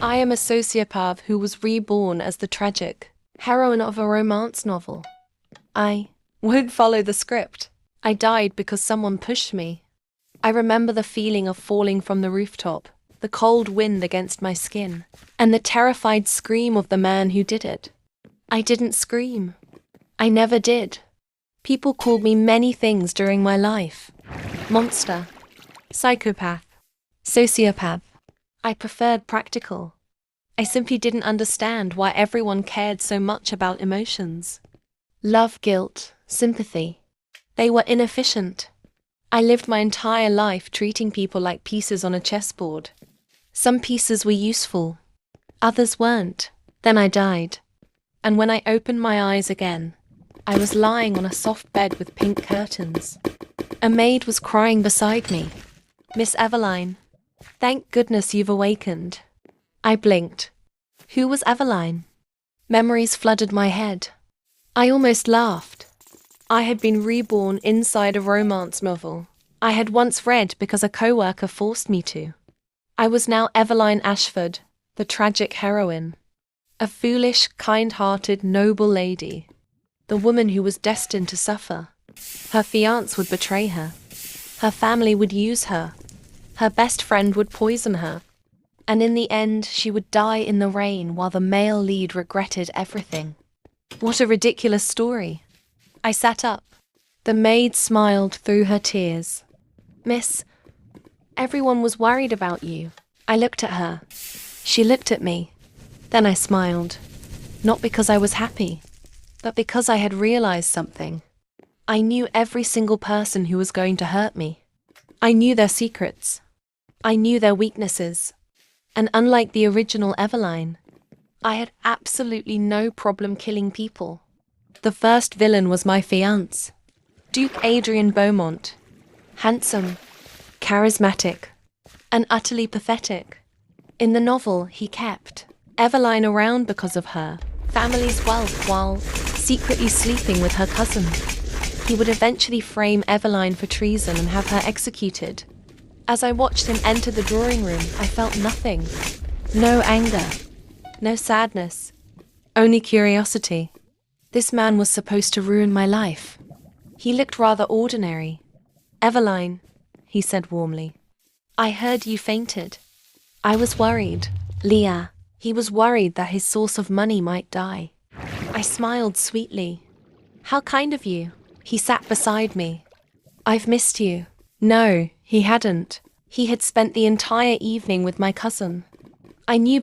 I am a sociopath who was reborn as the tragic heroine of a romance novel. I won't follow the script. I died because someone pushed me. I remember the feeling of falling from the rooftop, the cold wind against my skin, and the terrified scream of the man who did it. I didn't scream. I never did. People called me many things during my life. Monster, psychopath, sociopath. I preferred practical. I simply didn't understand why everyone cared so much about emotions. Love, guilt, sympathy. They were inefficient. I lived my entire life treating people like pieces on a chessboard. Some pieces were useful, others weren't. Then I died. And when I opened my eyes again, I was lying on a soft bed with pink curtains. A maid was crying beside me. "Miss Eveline, thank goodness you've awakened." I blinked. Who was Eveline? Memories flooded my head. I almost laughed. I had been reborn inside a romance novel I had once read because a co-worker forced me to. I was now Eveline Ashford, the tragic heroine. A foolish, kind-hearted, noble lady. The woman who was destined to suffer. Her fiancé would betray her. Her family would use her. Her best friend would poison her. And in the end, she would die in the rain while the male lead regretted everything. What a ridiculous story. I sat up. The maid smiled through her tears. "Miss, everyone was worried about you." I looked at her. She looked at me. Then I smiled. Not because I was happy, but because I had realized something. I knew every single person who was going to hurt me. I knew their secrets. I knew their weaknesses. And unlike the original Eveline, I had absolutely no problem killing people. The first villain was my fiancé, Duke Adrian Beaumont. Handsome, charismatic, and utterly pathetic. In the novel, he kept Eveline around because of her family's wealth while secretly sleeping with her cousin. He would eventually frame Eveline for treason and have her executed. As I watched him enter the drawing room, I felt nothing. No anger, no sadness, only curiosity. This man was supposed to ruin my life. He looked rather ordinary. "Eveline," he said warmly, "I heard you fainted." I was worried. Leah. He was worried that his source of money might die. I smiled sweetly. "How kind of you." He sat beside me. "I've missed you." No, he hadn't. He had spent the entire evening with my cousin. I knew